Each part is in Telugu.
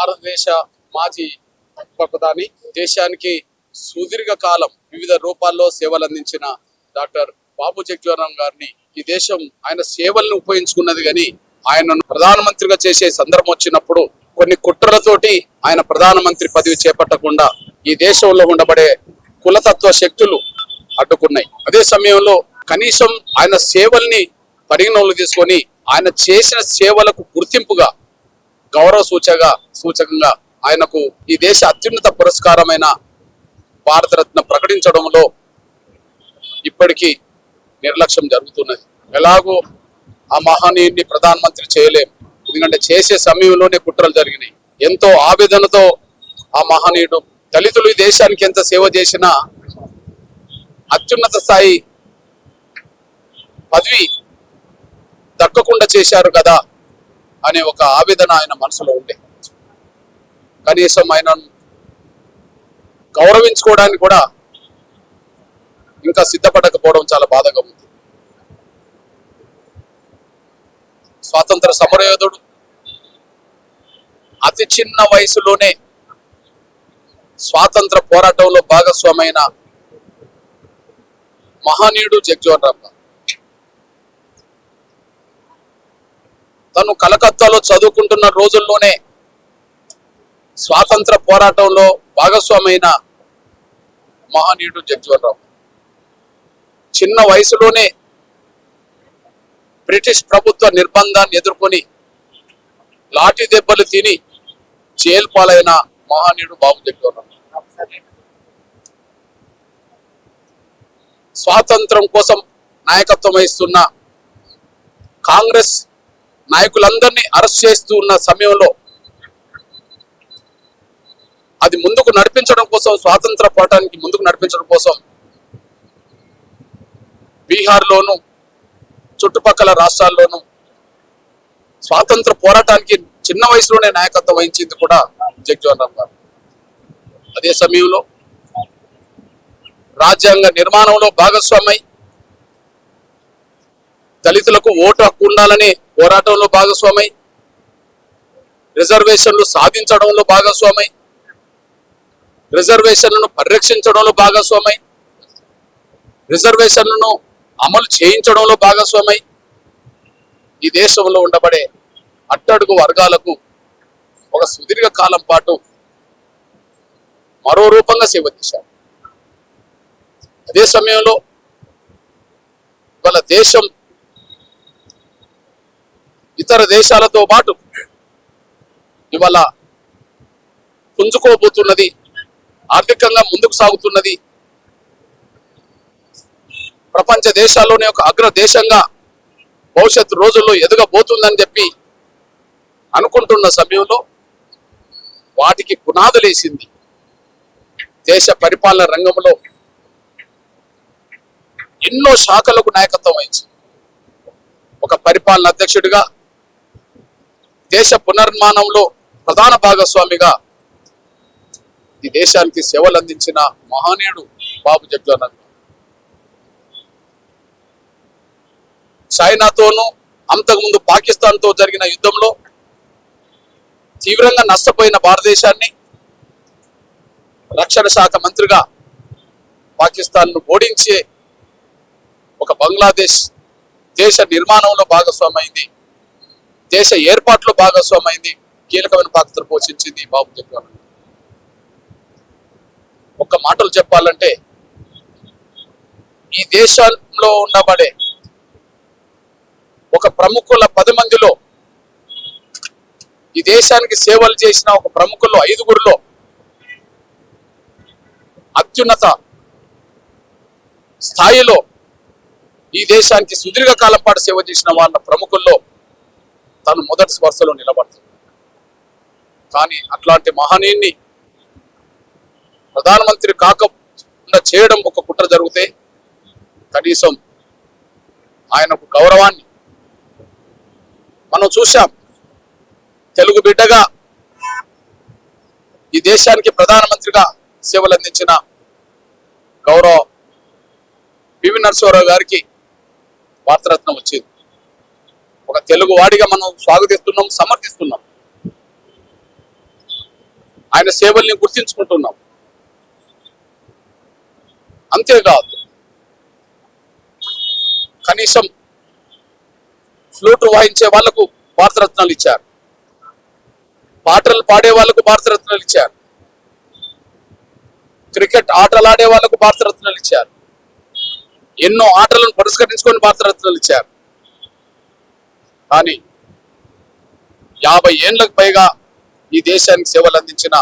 భారతదేశ మాజీ ప్రధాని, దేశానికి సుదీర్ఘ కాలం వివిధ రూపాల్లో సేవలు అందించిన డాక్టర్ బాబు జగ్జీవన్ గారిని ఈ దేశం ఆయన సేవలను ఉపయోగించుకున్నది. కానీ ఆయనను ప్రధానమంత్రిగా చేసే సందర్భం వచ్చినప్పుడు కొన్ని కుట్రలతోటి ఆయన ప్రధానమంత్రి పదవి చేపట్టకుండా ఈ దేశంలో ఉండబడే కులతత్వ శక్తులు అడ్డుకున్నాయి. అదే సమయంలో కనీసం ఆయన సేవల్ని పరిగణనలోకి తీసుకొని ఆయన చేసిన సేవలకు గుర్తింపుగా గౌరవ సూచకంగా ఆయనకు ఈ దేశ అత్యున్నత పురస్కారమైన భారతరత్న ప్రకటించడంలో ఇప్పటికీ నిర్లక్ష్యం జరుగుతున్నది. ఎలాగో ఆ మహనీయుడిని ప్రధానమంత్రి చేయలేం, ఎందుకంటే చేసే సమయంలోనే కుట్రలు జరిగినాయి. ఎంతో ఆవేదనతో ఆ మహనీయుడు దళితులు ఈ దేశానికి ఎంత సేవ చేసినా అత్యున్నత స్థాయి పదవి దక్కకుండా చేశారు కదా అనే ఒక ఆవేదన ఆయన మనసులో ఉండే. కనీసం ఆయనను గౌరవించుకోవడానికి కూడా ఇంకా సిద్ధపడకపోవడం చాలా బాధగా ఉంది. స్వాతంత్ర సమరయోధుడు, అతి చిన్న వయసులోనే స్వాతంత్ర పోరాటంలో భాగస్వామైన మహనీయుడు జగ్జీవన్ రామ్. తను కలకత్తాలో చదువుకుంటున్న రోజుల్లోనే స్వాతంత్ర పోరాటంలో భాగస్వామైన మహనీయుడు జగ్జీవన్ రామ్. చిన్న వయసులోనే బ్రిటిష్ ప్రభుత్వ నిర్బంధాన్ని ఎదుర్కొని లాఠీ దెబ్బలు తిని జైలు పాలైన మహనీయుడు బాబు జగ్జీవన్ రామ్. స్వాతంత్రం కోసం నాయకత్వం వహిస్తున్న కాంగ్రెస్ నాయకులందరినీ అరెస్ట్ చేస్తూ ఉన్న సమయంలో అది ముందుకు నడిపించడం కోసం, స్వాతంత్ర పోరాటానికి ముందుకు నడిపించడం కోసం బీహార్లోను చుట్టుపక్కల రాష్ట్రాల్లోనూ స్వాతంత్ర పోరాటానికి చిన్న వయసులోనే నాయకత్వం వహించింది కూడా జగ్జీవన్ రామ్ గారు. అదే సమయంలో రాజ్యాంగ నిర్మాణంలో భాగస్వామై దళితులకు ఓటు హక్కు ఉండాలని పోరాటంలో భాగస్వామై, రిజర్వేషన్లు సాధించడంలో భాగస్వామై, రిజర్వేషన్లను పరిరక్షించడంలో భాగస్వామై, రిజర్వేషన్లను అమలు చేయించడంలో భాగస్వామై ఈ దేశంలో ఉండబడే అట్టడుగు వర్గాలకు ఒక సుదీర్ఘ కాలం పాటు మరో రూపంగా సేవ చేశారు. అదే సమయంలో వాళ్ళ దేశం ఇతర దేశాలతో పాటు ఇవాళ పుంజుకోబోతున్నది, ఆర్థికంగా ముందుకు సాగుతున్నది, ప్రపంచ దేశాల్లోనే ఒక అగ్ర దేశంగా భవిష్యత్తు రోజుల్లో ఎదగబోతుందని చెప్పి అనుకుంటున్న సమయంలో వాటికి పునాదులేసింది దేశ పరిపాలన రంగంలో ఎన్నో శాఖలకు నాయకత్వం వహించింది. ఒక పరిపాలన అధ్యక్షుడిగా, దేశ పునర్నిర్మాణంలో ప్రధాన భాగస్వామిగా ఈ దేశానికి సేవలు అందించిన మహనీయుడు బాబు జగ్జీవన్ రామ్. చైనాతోనూ అంతకుముందు పాకిస్తాన్తో జరిగిన యుద్ధంలో తీవ్రంగా నష్టపోయిన భారతదేశాన్ని రక్షణ శాఖ మంత్రిగా పాకిస్తాన్ను ఓడించే ఒక బంగ్లాదేశ్ దేశ నిర్మాణంలో భాగస్వామైంది, దేశ ఏర్పాటులో భాగస్వామైంది, కీలకమైన పాత్ర పోషించింది బాబు జగ్జీవన్ రామ్. ఒక్క మాటలు చెప్పాలంటే ఈ దేశంలో ఉండబడే ఒక ప్రముఖుల 10 మందిలో, ఈ దేశానికి సేవలు చేసిన ఒక ప్రముఖుల్లో 5గురిలో అత్యున్నత స్థాయిలో ఈ దేశానికి సుదీర్ఘకాలం పాటు సేవ చేసిన వాళ్ళ ప్రముఖుల్లో తను మొదటి వరుసలో నిలబడుతుంది. కానీ అట్లాంటి మహనీయుని ప్రధానమంత్రి కాకుండా చేయడం ఒక కుట్ర జరిగితే కనీసం ఆయనకు గౌరవాన్ని మనం చూశాం. తెలుగు బిడ్డగా ఈ దేశానికి ప్రధానమంత్రిగా సేవలు అందించిన గౌరవ పివి నరసింహారావు గారికి భారతరత్న వచ్చింది. ఒక తెలుగు వాడిగా మనం స్వాగతిస్తున్నాం, సమర్థిస్తున్నాం. ఆయన సేవల్ని గుర్తించుకుంటున్నాం. అంతేకాదు కనీసం ఫ్లూట్ వాయించే వాళ్లకు భారతరత్నాలు ఇచ్చారు, పాటలు పాడే వాళ్లకు భారతరత్నాలు ఇచ్చారు, క్రికెట్ ఆటలు ఆడే వాళ్లకు భారతరత్నాలు ఇచ్చారు, ఎన్నో ఆటలను పురస్కరించుకొని భారతరత్నాలు ఇచ్చారు. కానీ 50 ఏళ్లకు పైగా ఈ దేశానికి సేవలు అందించిన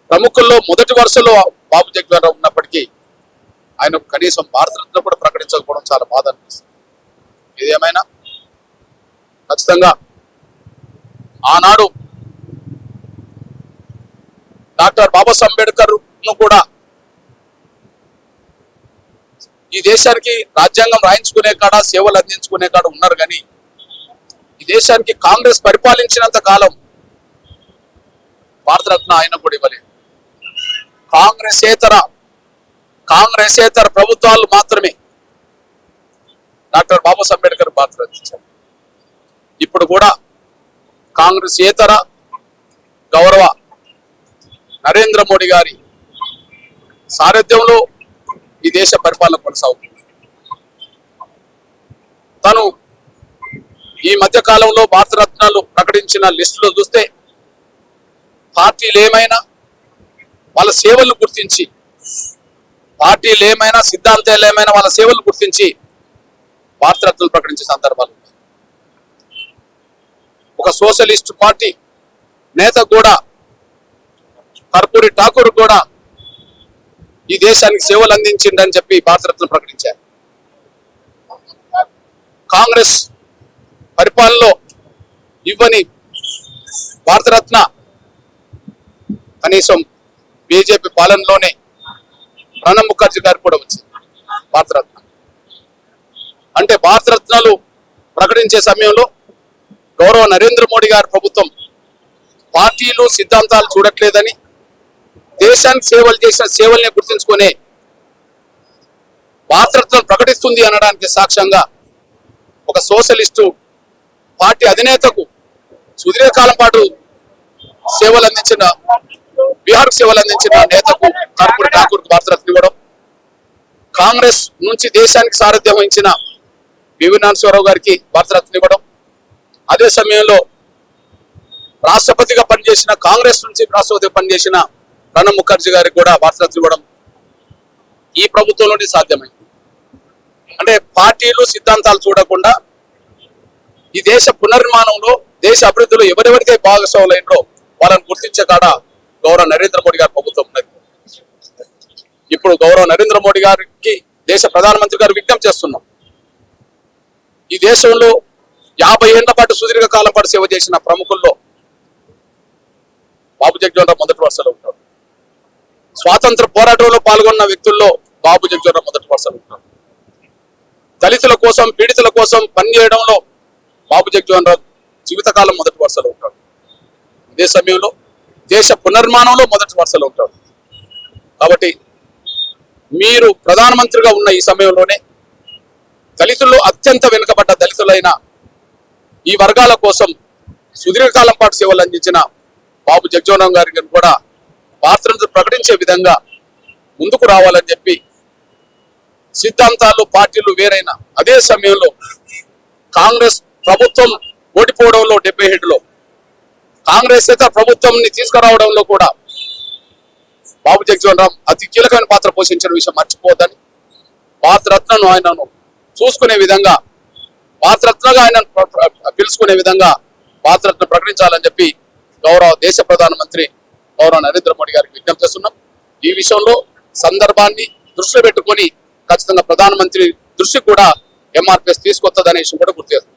ప్రముఖుల్లో మొదటి వరుసలో బాబు జగ్జీవన్ ఉన్నప్పటికీ ఆయన కనీసం భారతరత్న కూడా ప్రకటించకపోవడం చాలా బాధ అనిపిస్తుంది. ఏదేమైనా ఖచ్చితంగా ఆనాడు డాక్టర్ బాబాసాహెబ్ అంబేద్కర్ ను కూడా ఈ దేశానికి రాజ్యాంగం రాయించుకునే కాడ సేవలు అందించుకునే కాడ ఉన్నారు. కానీ ఈ దేశానికి కాంగ్రెస్ పరిపాలించినంత కాలం భారతరత్న ఆయన కూడా ఇవ్వలేదు. కాంగ్రెసేతర ప్రభుత్వాలు మాత్రమే డాక్టర్ బాబాసాహెబ్ అంబేద్కర్ భారతరత్న ఇచ్చారు. ఇప్పుడు కూడా కాంగ్రెసేతర గౌరవ నరేంద్ర మోడీ గారి సారథ్యంలో ఈ దేశ పరిపాలన కొనసాగుతుంది. తను ఈ మధ్య కాలంలో భారతరత్నాలు ప్రకటించిన లిస్టులో చూస్తే పార్టీలు ఏమైనా వాళ్ళ సేవలను గుర్తించి, పార్టీలు ఏమైనా సిద్ధాంతాలు ఏమైనా వాళ్ళ సేవలను గుర్తించి భారతరత్నాలు ప్రకటించే సందర్భాలు ఉన్నాయి. ఒక సోషలిస్ట్ పార్టీ నేత కూడా కర్పూరి ఠాకూర్ కూడా ఈ దేశానికి సేవలు అందించిందని చెప్పి భారతరత్న ప్రకటించారు. కాంగ్రెస్ పరిపాలనలో ఇవ్వని భారతరత్న కనీసం బీజేపీ పాలనలోనే ప్రణబ్ ముఖర్జీ గారు కూడా వచ్చింది భారతరత్న. అంటే భారతరత్నాలు ప్రకటించే సమయంలో గౌరవ నరేంద్ర మోడీ గారి ప్రభుత్వం పార్టీలు సిద్ధాంతాలు చూడట్లేదని, దేశానికి సేవలు చేసిన సేవల్ని గుర్తించుకునే భారతరత్నాలు ప్రకటిస్తుంది అనడానికి సాక్ష్యంగా ఒక సోషలిస్టు పార్టీ అధినేతకు సుదీర్ఘకాలం పాటు సేవలు అందించిన, బీహార్ సేవలు అందించిన నేతకు కర్పూరి ఠాకూర్ భారతరత్న ఇవ్వడం, కాంగ్రెస్ నుంచి దేశానికి సారథ్యం వహించిన పివి నరసింహారావు గారికి భారతరత్న ఇవ్వడం, అదే సమయంలో రాష్ట్రపతిగా పనిచేసిన, కాంగ్రెస్ నుంచి రాష్ట్రపతిగా పనిచేసిన ప్రణబ్ ముఖర్జీ గారికి కూడా భారతరత్న ఇవ్వడం ఈ ప్రభుత్వంలోనే సాధ్యమైంది. అంటే పార్టీలు సిద్ధాంతాలు చూడకుండా ఈ దేశ పునర్నిర్మాణంలో, దేశ అభివృద్ధిలో ఎవరెవరికై భాగస్వాములైనో వాళ్ళని గుర్తించే కాడ గౌరవ నరేంద్ర మోడీ గారి ప్రభుత్వం ఉన్నది. ఇప్పుడు గౌరవ నరేంద్ర మోడీ గారికి దేశ ప్రధానమంత్రి గారు విజ్ఞప్తి చేస్తున్నాం. ఈ దేశంలో 50 ఏళ్ల పాటు సుదీర్ఘకాలం పాటు సేవ చేసిన ప్రముఖుల్లో బాబు జగ్జీవన్ రామ్ మొదటి వరుసలో ఉంటాడు. స్వాతంత్ర పోరాటంలో పాల్గొన్న వ్యక్తుల్లో బాబు జగ్జీవన్ రామ్ మొదటి వరుసలో ఉంటాడు. దళితుల కోసం, పీడితుల కోసం పనిచేయడంలో బాబు జగ్జీవన్ రామ్ జీవితకాలం మొదటి వరుసలో ఉంటాడు. ఇదే సమయంలో దేశ పునర్నిర్మాణంలో మొదటి వరుసలో ఉంటాడు. కాబట్టి మీరు ప్రధానమంత్రిగా ఉన్న ఈ సమయంలోనే దళితుల్లో అత్యంత వెనుకబడ్డ దళితులైన ఈ వర్గాల కోసం సుదీర్ఘకాలం పాటు సేవలు అందించిన బాబు జగ్జీవన్ రామ్ గారికి కూడా భారతరత్న ప్రకటించే విధంగా ముందుకు రావాలని చెప్పి, సిద్ధాంతాలు పార్టీలు వేరైన అదే సమయంలో కాంగ్రెస్ ప్రభుత్వం ఓడిపోవడంలో 77లో కాంగ్రెస్ ఇతర ప్రభుత్వంని తీసుకురావడంలో కూడా బాబు జగ్జీవన్ రామ్ అతి కీలకమైన పాత్ర పోషించిన విషయం మర్చిపోద్దని, భారతరత్నను ఆయనను చూసుకునే విధంగా, భారతరత్నగా ఆయన పిలుచుకునే విధంగా భారతరత్న ప్రకటించాలని చెప్పి గౌరవ దేశ ప్రధానమంత్రి గౌరవ నరేంద్ర మోడీ గారికి విజ్ఞప్తి చేస్తున్నాం. ఈ విషయంలో సందర్భాన్ని దృష్టిలో పెట్టుకొని ఖచ్చితంగా ప్రధానమంత్రి దృష్టి కూడా ఎంఆర్పిఎస్ తీసుకొస్తుందనే విషయం కూడా గుర్తు చేస్తున్నాం.